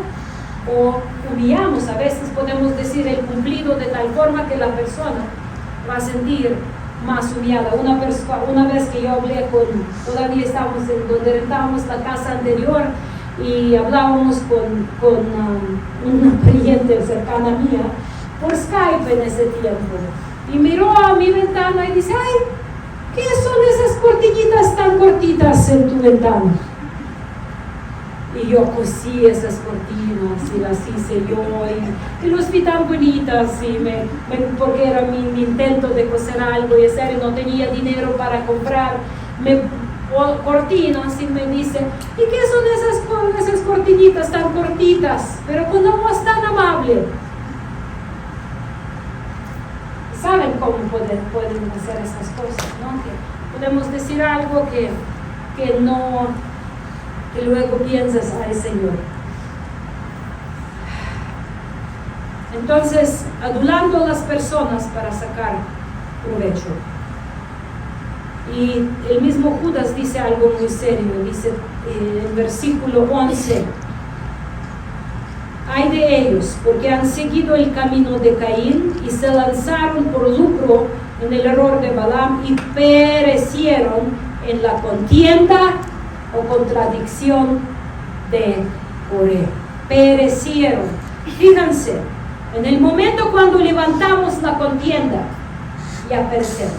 ¿O humillamos? A veces podemos decir el cumplido de tal forma que la persona va a sentir más humillada. Una vez que yo hablé todavía estábamos en donde rentábamos la casa anterior y hablábamos con una pariente cercana mía por Skype en ese tiempo y miró a mi ventana y dice, ay, ¿qué son esas cortinillas tan cortitas en tu ventana? Y yo cosí esas cortinas y las hice yo y los vi tan bonitas porque era mi intento de coser algo y en serio no tenía dinero para comprar cortinas y me dice, ¿y qué son esas cortinitas tan cortitas? Pero con una voz tan amable. ¿Saben cómo pueden hacer esas cosas? ¿No? Que podemos decir algo que luego piensas, ay Señor. Entonces, adulando a las personas para sacar provecho. Y el mismo Judas dice algo muy serio, dice en versículo 11, ay de ellos, porque han seguido el camino de Caín y se lanzaron por lucro en el error de Balaam y perecieron en la contienda o contradicción de Coré. Perecieron. Fíjense, en el momento cuando levantamos la contienda, ya perecemos.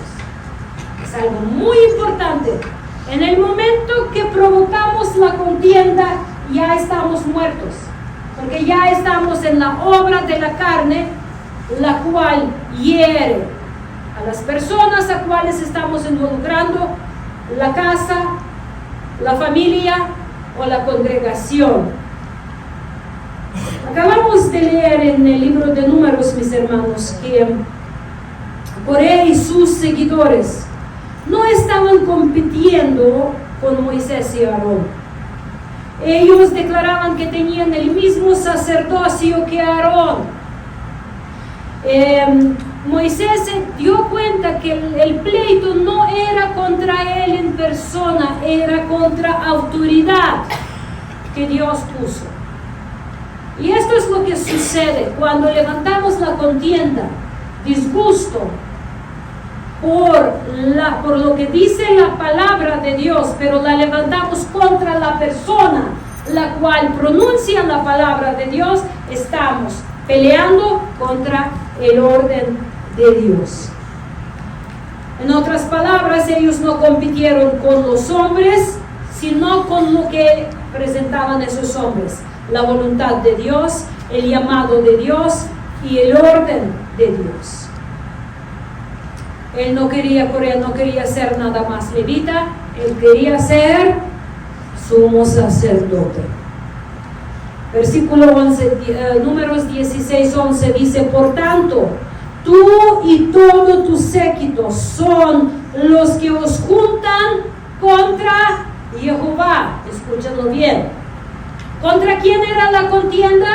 Es algo muy importante. En el momento que provocamos la contienda, ya estamos muertos. Porque ya estamos en la obra de la carne, la cual hiere a las personas a cuales estamos involucrando, la casa, la familia o la congregación. Acabamos de leer en el libro de Números, mis hermanos, que Coré y sus seguidores no estaban compitiendo con Moisés y Aarón. Ellos declaraban que tenían el mismo sacerdocio que Aarón. Moisés se dio cuenta que el pleito no era contra él en persona, era contra autoridad que Dios puso. Y esto es lo que sucede cuando levantamos la contienda, disgusto por lo que dice la palabra de Dios, pero la levantamos contra la persona la cual pronuncia la palabra de Dios. Estamos peleando contra el orden de Dios. En otras palabras, ellos no compitieron con los hombres, sino con lo que presentaban esos hombres: la voluntad de Dios, el llamado de Dios y el orden de Dios. Él no quería ser nada más levita, él quería ser sumo sacerdote. Versículo 11, Números 16:11 dice: por tanto, tú y todo tu séquito son los que os juntan contra Jehová. Escúchalo bien. ¿Contra quién era la contienda?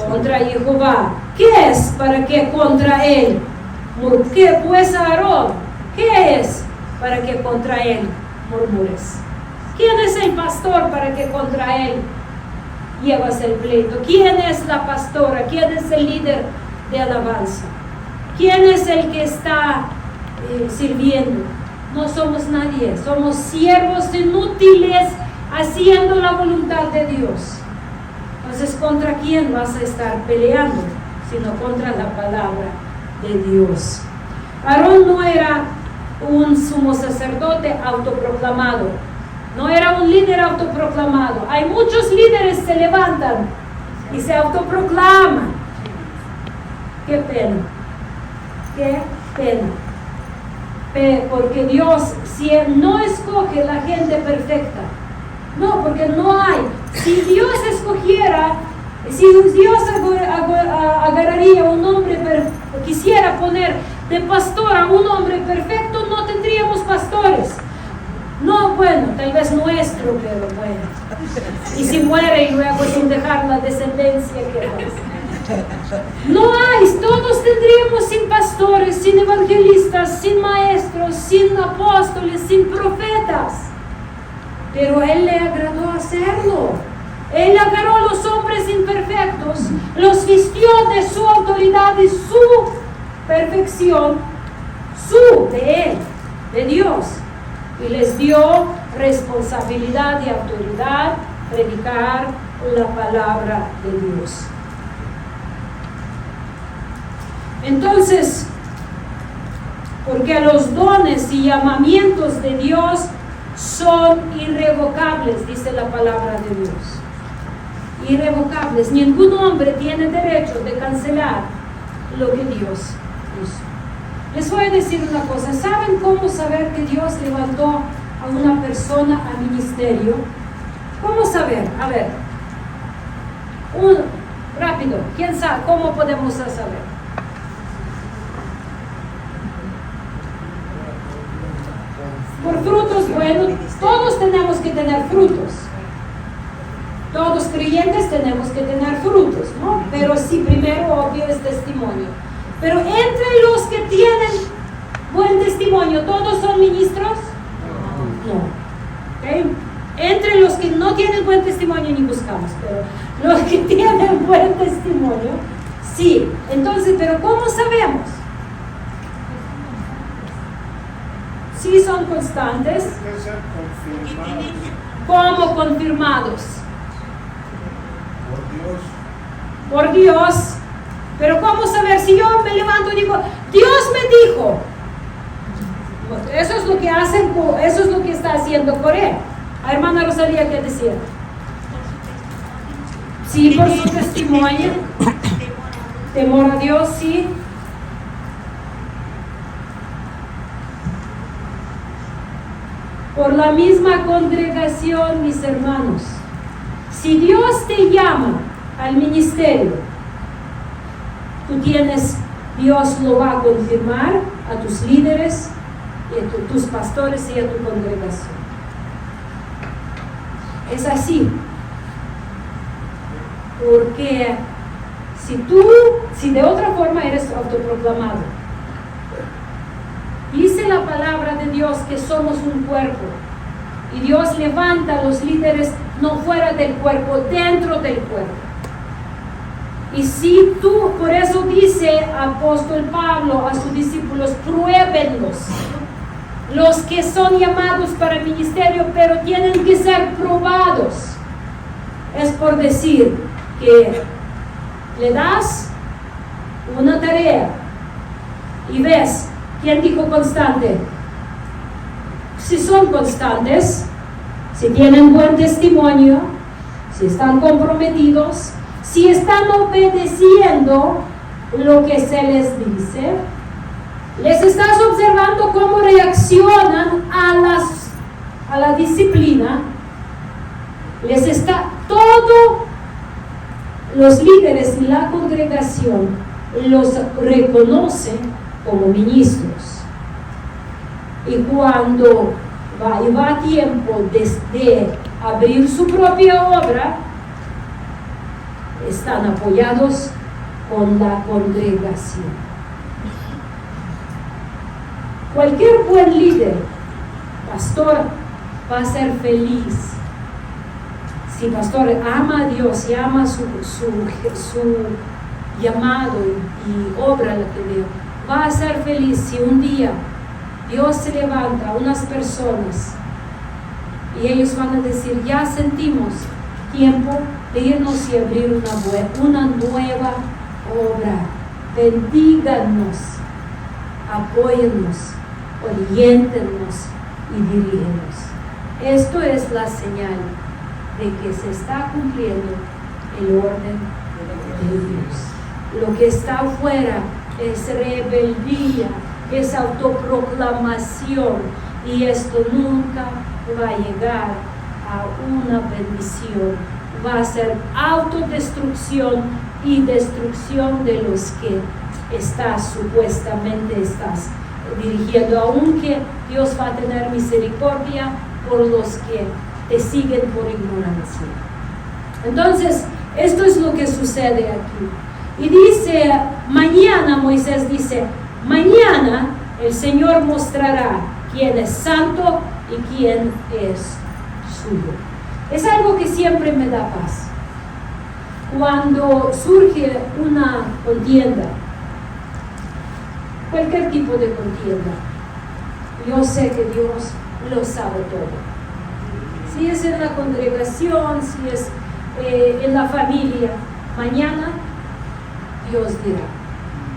Contra Jehová. ¿Qué es para que contra él? ¿Qué pues, Aarón? ¿Qué es para que contra él murmures? ¿Quién es el pastor para que contra él llevas el pleito? ¿Quién es la pastora? ¿Quién es el líder de alabanza? ¿Quién es el que está sirviendo? No somos nadie, somos siervos inútiles haciendo la voluntad de Dios. Entonces, ¿contra quién vas a estar peleando? Sino contra la palabra de Dios. Aarón no era un sumo sacerdote autoproclamado, no era un líder autoproclamado. Hay muchos líderes que se levantan y se autoproclaman. Qué pena, qué pena. Porque Dios no escoge la gente perfecta. No, porque no hay. Si Dios escogiera, si Dios agarraría un hombre, quisiera poner de pastor a un hombre perfecto, no tendríamos pastores. No, bueno, tal vez nuestro, pero bueno. Y si muere y luego sin dejar la descendencia, ¿qué pasa? No hay, todos tendríamos sin pastores, sin evangelistas, sin maestros, sin apóstoles, sin profetas. Pero Él le agradó hacerlo. Él agarró a los hombres imperfectos, los vistió de su autoridad y su perfección, de Él, de Dios, y les dio responsabilidad y autoridad predicar la palabra de Dios. Entonces, porque los dones y llamamientos de Dios son irrevocables, dice la palabra de Dios. Irrevocables. Ningún hombre tiene derecho de cancelar lo que Dios hizo. Les voy a decir una cosa. ¿Saben cómo saber que Dios levantó a una persona al ministerio? ¿Cómo saber? A ver. Rápido. ¿Quién sabe? ¿Cómo podemos saber? Por frutos buenos. Todos tenemos que tener frutos. Todos creyentes tenemos que tener frutos, ¿no? Pero sí, primero obvio es testimonio. Pero entre los que tienen buen testimonio, ¿todos son ministros? No. ¿Okay? Entre los que no tienen buen testimonio ni buscamos, pero los que tienen buen testimonio, sí. Entonces, ¿pero cómo sabemos? Sí son constantes. ¿Cómo confirmados? Por Dios. Pero ¿cómo saber? Si yo me levanto y digo, Dios me dijo, eso es lo que hacen, eso es lo que está haciendo Coré. A hermana Rosalía, ¿qué decía? Sí, por su testimonio. Temor a Dios, sí. Por la misma congregación, mis hermanos. Si Dios te llama al ministerio, Dios lo va a confirmar a tus líderes, y a tus pastores y a tu congregación. Es así. Porque si de otra forma eres autoproclamado, dice la palabra de Dios que somos un cuerpo. Y Dios levanta a los líderes no fuera del cuerpo, dentro del cuerpo. Y si tú, por eso dice apóstol Pablo a sus discípulos, pruébenlos. Los que son llamados para el ministerio, pero tienen que ser probados. Es por decir que le das una tarea y ves, ¿quién dijo constante? Si son constantes, si tienen buen testimonio, si están comprometidos, si están obedeciendo lo que se les dice, les estás observando cómo reaccionan a la disciplina, todos los líderes y la congregación los reconocen como ministros. Y cuando va tiempo de abrir su propia obra, están apoyados con la congregación. Cualquier buen líder, pastor, va a ser feliz. Si pastor ama a Dios y ama su llamado y obra la que dio, va a ser feliz si un día Dios se levanta a unas personas y ellos van a decir, ya sentimos tiempo de irnos y abrir una nueva obra. Bendíganos, apóyennos, oriéntenos y dirígenos. Esto es la señal de que se está cumpliendo el orden de Dios. Lo que está afuera es rebeldía, es autoproclamación, y esto nunca va a llegar a una bendición. Va a ser autodestrucción y destrucción de los que supuestamente estás dirigiendo, aunque Dios va a tener misericordia por los que te siguen por ignorancia. Entonces, esto es lo que sucede aquí. Y dice, mañana, Moisés dice, mañana el Señor mostrará quién es santo y quién es suyo. Es algo que siempre me da paz. Cuando surge una contienda, cualquier tipo de contienda, yo sé que Dios lo sabe todo. Si es en la congregación, si es en la familia, mañana Dios dirá.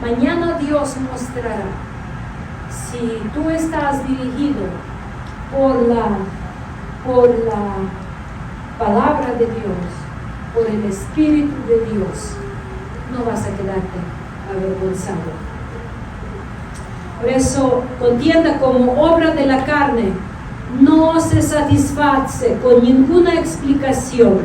Mañana Dios mostrará. Si tú estás dirigido por la palabra de Dios, por el Espíritu de Dios, no vas a quedarte avergonzado. Por eso, contienda como obra de la carne no se satisface con ninguna explicación,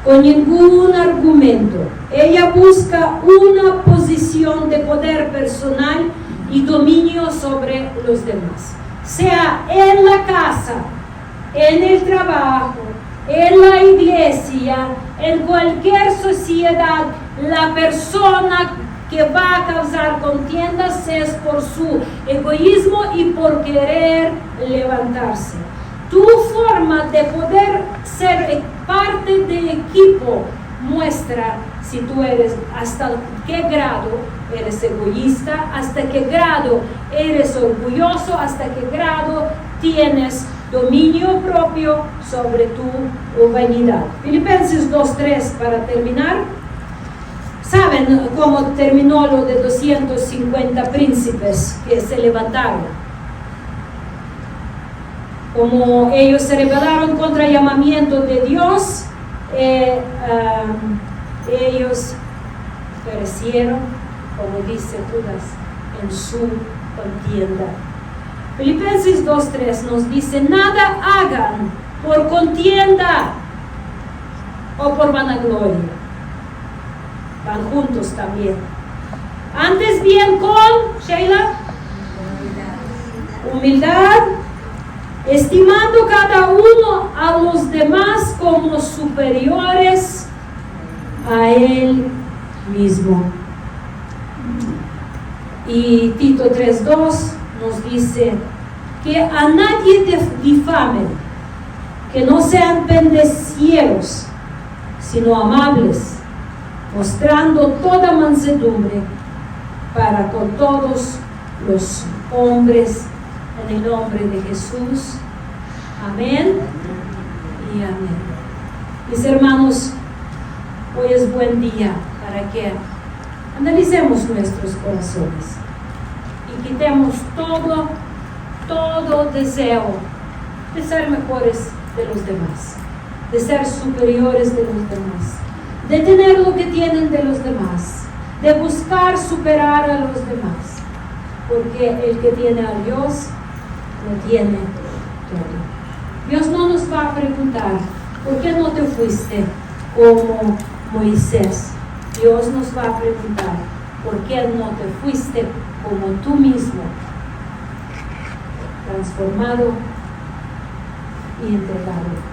con ningún argumento. Ella busca una posición de poder personal y dominio sobre los demás, sea en la casa, en el trabajo, en la iglesia, en cualquier sociedad. La persona que va a causar contiendas es por su egoísmo y por querer levantarse. Tu forma de poder ser parte del equipo muestra si tú eres, hasta qué grado eres egoísta, hasta qué grado eres orgulloso, hasta qué grado tienes dominio propio sobre tu vanidad. Filipenses 2:3 para terminar. ¿Saben cómo terminó lo de 250 príncipes que se levantaron? Como ellos se rebelaron contra el llamamiento de Dios, ellos perecieron, como dice Judas, en su contienda. Filipenses 2:3 nos dice, nada hagan por contienda o por vanagloria. Van juntos también. Antes bien con, Sheila, humildad, estimando cada uno a los demás como superiores a él mismo. Y Tito 3:2 nos dice que a nadie difamen, que no sean pendecieros, sino amables, mostrando toda mansedumbre para con todos los hombres, en el nombre de Jesús. Amén y amén. Mis hermanos, hoy es buen día para que analicemos nuestros corazones y quitemos todo deseo de ser mejores de los demás, de ser superiores de los demás, de tener lo que tienen de los demás, de buscar superar a los demás, porque el que tiene a Dios lo tiene todo. Dios no nos va a preguntar, ¿por qué no te fuiste como Moisés? Dios nos va a preguntar, ¿por qué no te fuiste como tú mismo, transformado y entregado